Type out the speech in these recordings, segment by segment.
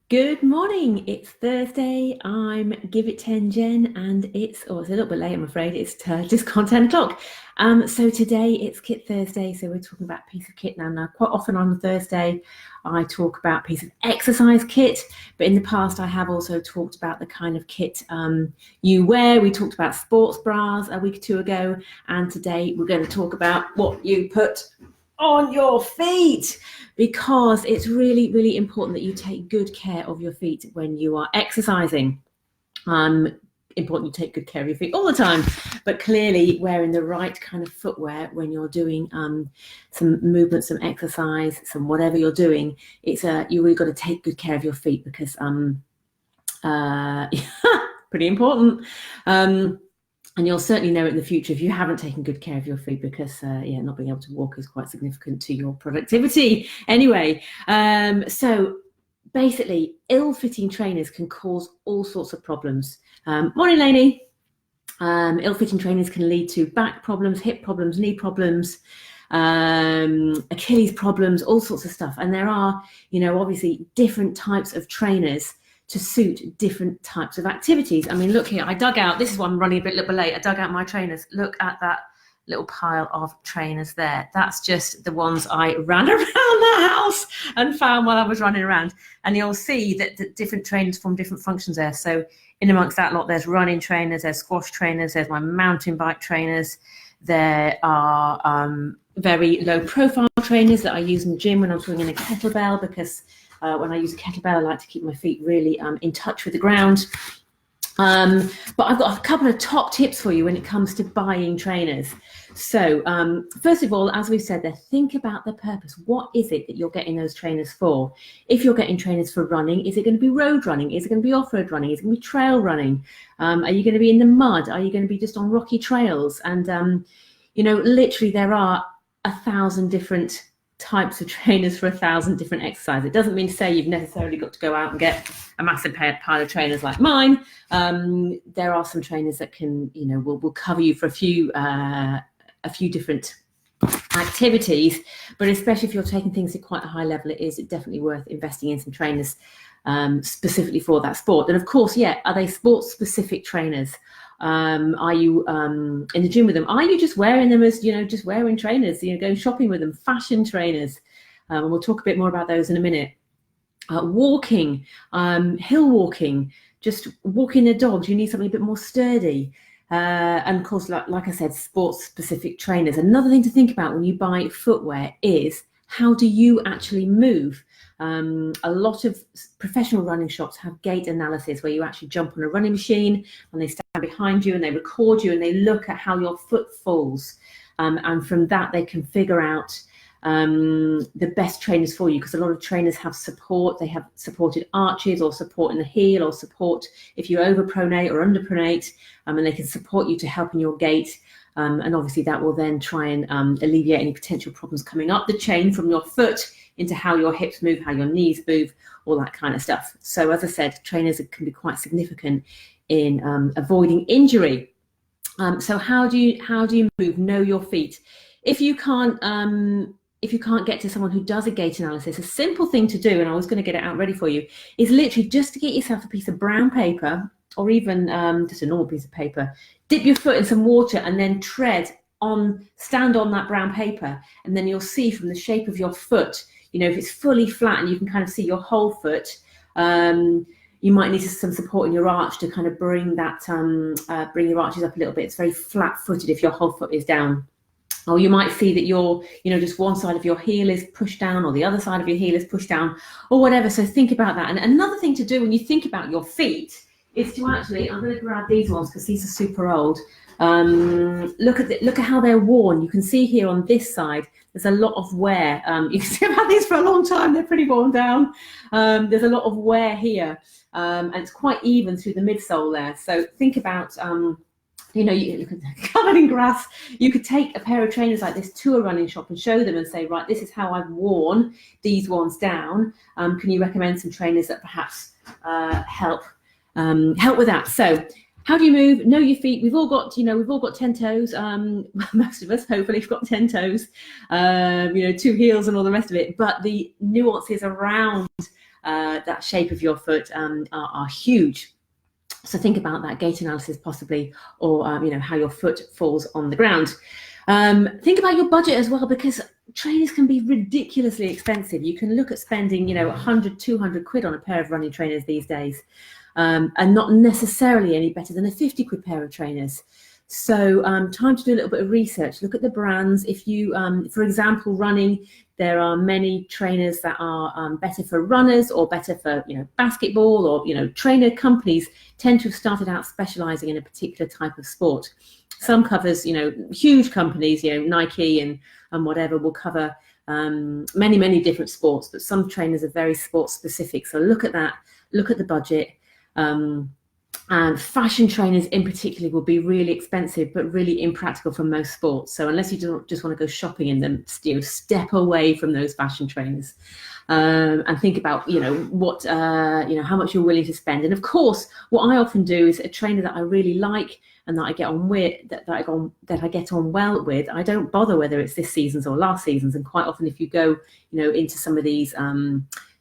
Good morning. It's Thursday. I'm Give It 10 Jen, and it's a little bit late, I'm afraid. It's just gone 10 o'clock. So today it's Kit Thursday. So we're talking about a piece of kit now. Now, quite often on a Thursday, I talk about a piece of exercise kit, but in the past, I have also talked about the kind of kit you wear. We talked about sports bras a week or two ago, and today we're going to talk about what you put on your feet, because it's really, really important that you take good care of your feet when you are exercising. Important you take good care of your feet all the time, but clearly wearing the right kind of footwear when you're doing some movement, some exercise, some whatever you're doing, you really got to take good care of your feet, because pretty important. And you'll certainly know it in the future if you haven't taken good care of your feet, because not being able to walk is quite significant to your productivity. Anyway, so basically, ill-fitting trainers can cause all sorts of problems. Morning, Lainey. Ill-fitting trainers can lead to back problems, hip problems, knee problems, Achilles problems, all sorts of stuff. And there are, obviously different types of trainers to suit different types of activities. I mean, look here, I dug out, this is why I'm running a little bit late, I dug out my trainers. Look at that little pile of trainers there. That's just the ones I ran around the house and found while I was running around. And you'll see that the different trainers form different functions there. So in amongst that lot, there's running trainers, there's squash trainers, there's my mountain bike trainers. There are very low profile trainers that I use in the gym when I'm swinging a kettlebell, because when I use a kettlebell, I like to keep my feet really in touch with the ground. But I've got a couple of top tips for you when it comes to buying trainers. So first of all, as we've said there, think about the purpose. What is it that you're getting those trainers for? If you're getting trainers for running, is it going to be road running? Is it going to be off-road running? Is it going to be trail running? Are you going to be in the mud? Are you going to be just on rocky trails? And, literally there are 1,000 different types of trainers for 1,000 different exercises. It doesn't mean to say you've necessarily got to go out and get a massive pile of trainers like mine. There are some trainers that can, will cover you for a few different activities, but especially if you're taking things to quite a high level, it is definitely worth investing in some trainers specifically for that sport. And of course, are they sports specific trainers? Are you in the gym with them? Are you just wearing them as, just wearing trainers, going shopping with them, fashion trainers? And we'll talk a bit more about those in a minute. Walking, hill walking, just walking the dogs, you need something a bit more sturdy. And of course, like I said, sports specific trainers. Another thing to think about when you buy footwear is, how do you actually move? A lot of professional running shops have Gait Analysis, where you actually jump on a running machine and they stand behind you and they record you and they look at how your foot falls. And from that, they can figure out the best trainers for you, because a lot of trainers have support. They have supported arches or support in the heel, or support if you overpronate or underpronate, and they can support you to help in your gait. And obviously that will then try and alleviate any potential problems coming up the chain from your foot into how your hips move, how your knees move, all that kind of stuff. So as I said, trainers can be quite significant in avoiding injury. So how do you move? Know your feet. If you can't get to someone who does a gait analysis, a simple thing to do, and I was going to get it out ready for you, is literally just to get yourself a piece of brown paper, or even just a normal piece of paper, dip your foot in some water and then stand on that brown paper, and then you'll see from the shape of your foot, if it's fully flat and you can kind of see your whole foot, you might need some support in your arch to kind of bring your arches up a little bit. It's very flat-footed if your whole foot is down. Or you might see that just one side of your heel is pushed down, or the other side of your heel is pushed down, or whatever. So think about that. And another thing to do when you think about your feet is to actually, I'm going to grab these ones because these are super old. Look at how they're worn. You can see here on this side, there's a lot of wear. You can see I've had these for a long time. They're pretty worn down. There's a lot of wear here, and it's quite even through the midsole there. So think about, you look at covered in grass. You could take a pair of trainers like this to a running shop and show them and say, right, this is how I've worn these ones down. Can you recommend some trainers that perhaps help with that? So how do you move? Know your feet. We've all got 10 toes. Most of us, hopefully, have got 10 toes. 2 heels and all the rest of it. But the nuances around that shape of your foot are huge. So think about that gait analysis possibly, or how your foot falls on the ground. Think about your budget as well, because trainers can be ridiculously expensive. You can look at spending 100, 200 quid on a pair of running trainers these days, and not necessarily any better than a 50 quid pair of trainers. So time to do a little bit of research. Look at the brands. If you, for example, running, there are many trainers that are better for runners or better for basketball, or trainer companies tend to have started out specializing in a particular type of sport. Some covers, huge companies, Nike and whatever, will cover many different sports, but some trainers are very sport specific. So look at that, look at the budget. And fashion trainers in particular will be really expensive, but really impractical for most sports. So unless you just want to go shopping in them, step away from those fashion trainers, and think about what how much you're willing to spend. And of course, what I often do is a trainer that I really like and that I get on with, that I get on well with, I don't bother whether it's this season's or last season's. And quite often, if you go into some of these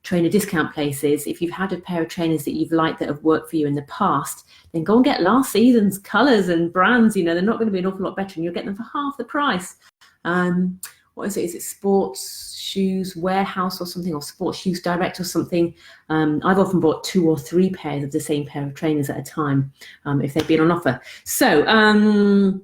trainer discount places, if you've had a pair of trainers that you've liked that have worked for you in the past, then go and get last season's colours and brands. They're not going to be an awful lot better, and you'll get them for half the price. What is it? Is it Sports Shoes Warehouse or something, or Sports Shoes Direct or something? I've often bought 2 or 3 pairs of the same pair of trainers at a time, if they've been on offer. So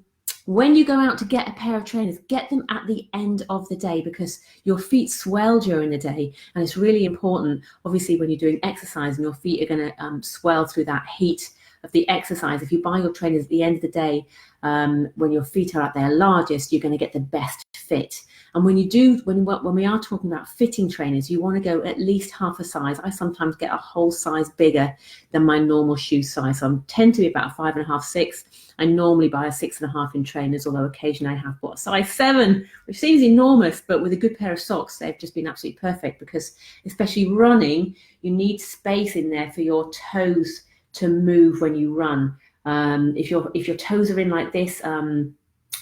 when you go out to get a pair of trainers, get them at the end of the day, because your feet swell during the day, and it's really important. Obviously, when you're doing exercise and your feet are going to swell through that heat of the exercise, if you buy your trainers at the end of the day, when your feet are at their largest, you're going to get the best fit. And when we are talking about fitting trainers, you want to go at least half a size. I sometimes get a whole size bigger than my normal shoe size. So I tend to be about a 5.5, 6. I normally buy a 6.5 in trainers, although occasionally I have bought a size 7, which seems enormous, but with a good pair of socks, they've just been absolutely perfect, because especially running, you need space in there for your toes to move when you run. If your toes are in like this,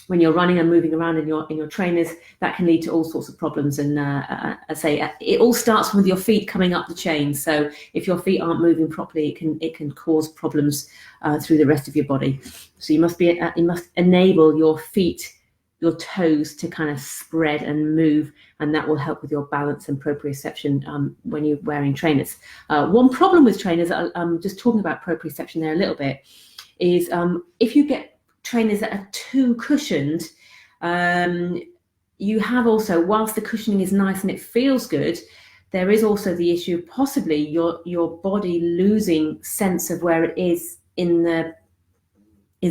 when you're running and moving around in your trainers, that can lead to all sorts of problems. And I say it all starts with your feet coming up the chain. So if your feet aren't moving properly, it can cause problems through the rest of your body. So you must enable your feet, your toes, to kind of spread and move, and that will help with your balance and proprioception when you're wearing trainers. One problem with trainers, just talking about proprioception there a little bit, is if you get trainers that are too cushioned, you have also, whilst the cushioning is nice and it feels good, there is also the issue of possibly your body losing sense of where it is in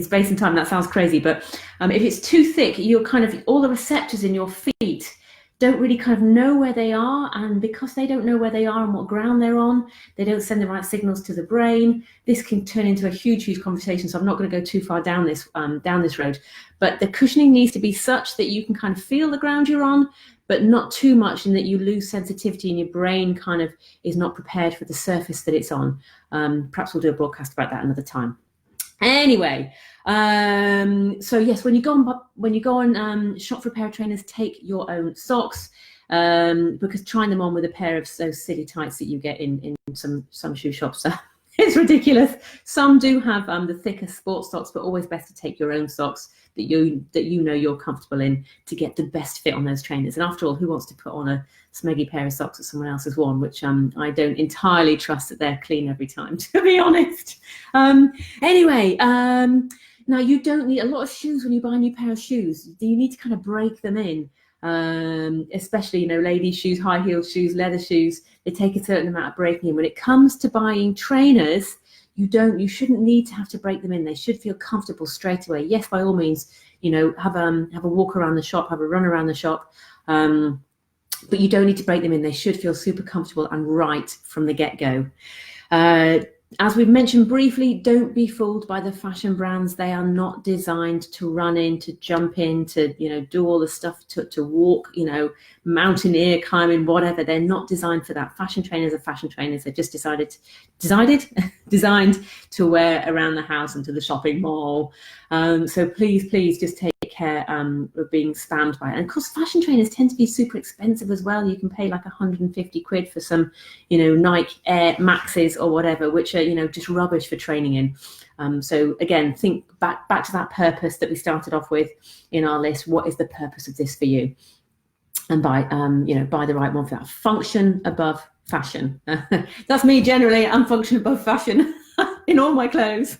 space and time. That sounds crazy, but if it's too thick, you're kind of, all the receptors in your feet don't really kind of know where they are, and because they don't know where they are and what ground they're on, they don't send the right signals to the brain. This can turn into a huge conversation, so I'm not going to go too far down this road. But the cushioning needs to be such that you can kind of feel the ground you're on, but not too much, and that you lose sensitivity and your brain kind of is not prepared for the surface that it's on. Perhaps we'll do a broadcast about that another time. Anyway, so yes, when you go on shop for a pair of trainers, take your own socks, because trying them on with a pair of those silly tights that you get in some shoe shops, it's ridiculous. Some do have the thicker sports socks, but always best to take your own socks that you know you're comfortable in, to get the best fit on those trainers. And after all, who wants to put on a smeggy pair of socks that someone else has worn, which I don't entirely trust that they're clean every time, to be honest. Anyway, now you don't need a lot of shoes when you buy a new pair of shoes. You need to kind of break them in, especially ladies' shoes, high heel shoes, leather shoes. They take a certain amount of breaking in. When it comes to buying trainers, you shouldn't need to have to break them in. They should feel comfortable straight away. Yes, by all means, have a walk around the shop, have a run around the shop, but you don't need to break them in. They should feel super comfortable and right from the get-go. As we've mentioned briefly, don't be fooled by the fashion brands. They are not designed to run in, to jump in, to do all the stuff, to walk, mountaineer, climbing, whatever. They're not designed for that. Fashion trainers are fashion trainers. They're just designed to wear around the house and to the shopping mall. So please just take care of being spammed by it. And of course, fashion trainers tend to be super expensive as well. You can pay like 150 quid for some, Nike Air Maxes or whatever, which are, just rubbish for training in. So again, think back to that purpose that we started off with in our list. What is the purpose of this for you? And buy the right one for that. Function above fashion. That's me generally. I'm function above fashion in all my clothes.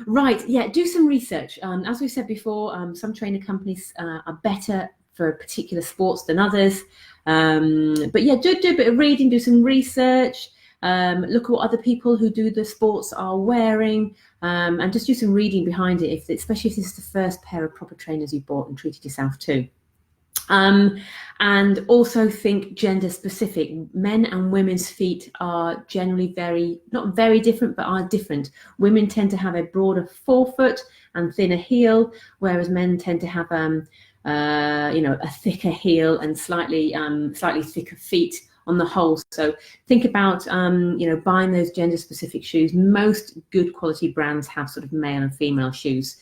Right, yeah, do some research. As we said before, some trainer companies are better for particular sports than others. But yeah, do a bit of reading, do some research, look at what other people who do the sports are wearing, and just do some reading behind it, especially if this is the first pair of proper trainers you bought and treated yourself to. And also think gender specific. Men and women's feet are generally not very different, but are different. Women tend to have a broader forefoot and thinner heel, whereas men tend to have a thicker heel and slightly thicker feet on the whole. So think about buying those gender specific shoes. Most good quality brands have sort of male and female shoes.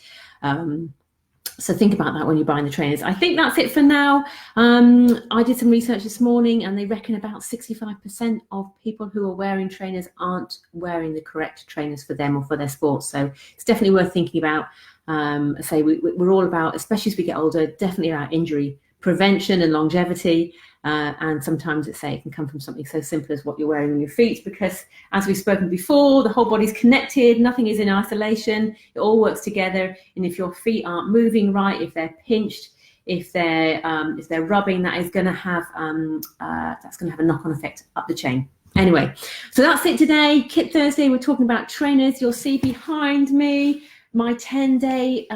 So think about that when you're buying the trainers. I think that's it for now. I did some research this morning, and they reckon about 65% of people who are wearing trainers aren't wearing the correct trainers for them or for their sports. So it's definitely worth thinking about. We're all about, especially as we get older, definitely about injury prevention and longevity. And sometimes it can come from something so simple as what you're wearing on your feet, because as we've spoken before, the whole body's connected, nothing is in isolation, it all works together. And if your feet aren't moving right, if they're pinched, if they're rubbing, that is going to have a knock-on effect up the chain. Anyway, so that's it today. Kit Thursday, we're talking about trainers. You'll see behind me my 10-day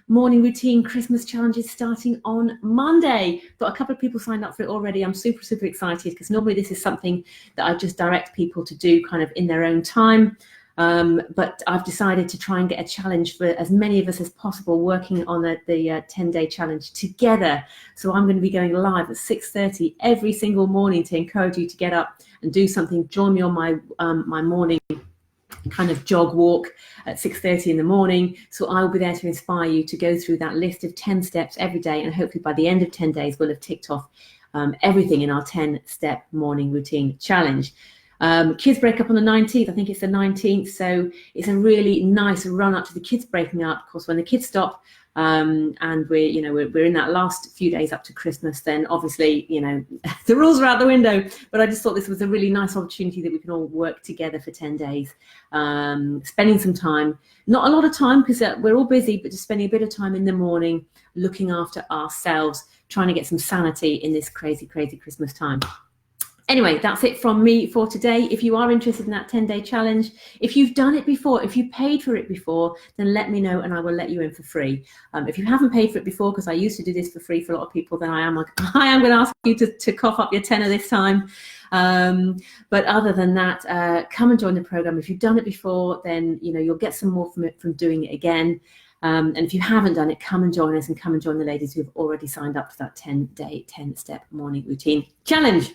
morning routine Christmas challenges starting on Monday. Got a couple of people signed up for it already. I'm super excited, because normally this is something that I just direct people to do kind of in their own time. But I've decided to try and get a challenge for as many of us as possible, working on the 10-day challenge together. So I'm going to be going live at 6:30 every single morning to encourage you to get up and do something. Join me on my morning kind of jog walk at 6:30 in the morning. So I will be there to inspire you to go through that list of 10 steps every day, and hopefully by the end of 10 days we'll have ticked off everything in our 10-step morning routine challenge. Kids break up on the 19th. I think it's the 19th, so it's a really nice run up to the kids breaking up. Of course, when the kids stop, and we're in that last few days up to Christmas, then obviously the rules are out the window. But I just thought this was a really nice opportunity that we can all work together for 10 days, spending some time, not a lot of time because we're all busy, but just spending a bit of time in the morning looking after ourselves, trying to get some sanity in this crazy Christmas time. Anyway, that's it from me for today. If you are interested in that 10-day challenge, if you've done it before, if you paid for it before, then let me know and I will let you in for free. If you haven't paid for it before, because I used to do this for free for a lot of people, then I am going to ask you to cough up your tenner this time. But other than that, come and join the program. If you've done it before, then you'll get some more from it from doing it again. And if you haven't done it, come and join us, and come and join the ladies who have already signed up to that 10-day, 10-step morning routine challenge.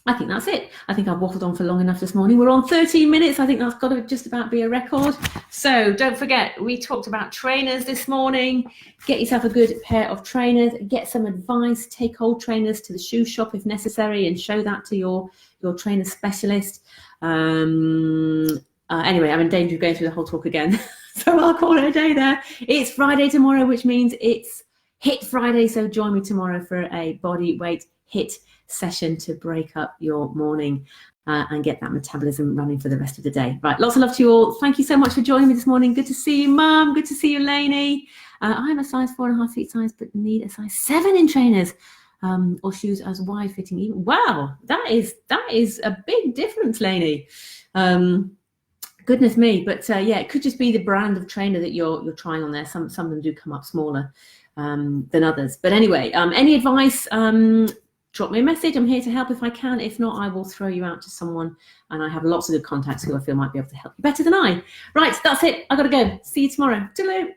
I think that's it. I think I've waffled on for long enough this morning. We're on 13 minutes. I think that's got to just about be a record. So don't forget, we talked about trainers this morning. Get yourself a good pair of trainers. Get some advice. Take old trainers to the shoe shop if necessary and show that to your trainer specialist. Anyway, I'm in danger of going through the whole talk again. So I'll call it a day there. It's Friday tomorrow, which means it's HIIT Friday. So join me tomorrow for a body weight HIIT session to break up your morning and get that metabolism running for the rest of the day. Right, lots of love to you all. Thank you so much for joining me this morning. Good to see you, Mum. Good to see you, Lainey. I'm a size 4.5 feet size, but need a size 7 in trainers or shoes as wide fitting. Even wow, that is a big difference, Lainey. Goodness me, but yeah, it could just be the brand of trainer that you're trying on there. Some of them do come up smaller than others. But anyway, any advice? Drop me a message. I'm here to help if I can. If not, I will throw you out to someone, and I have lots of good contacts who I feel might be able to help you better than I. Right, that's it. I've got to go. See you tomorrow. Toodaloo.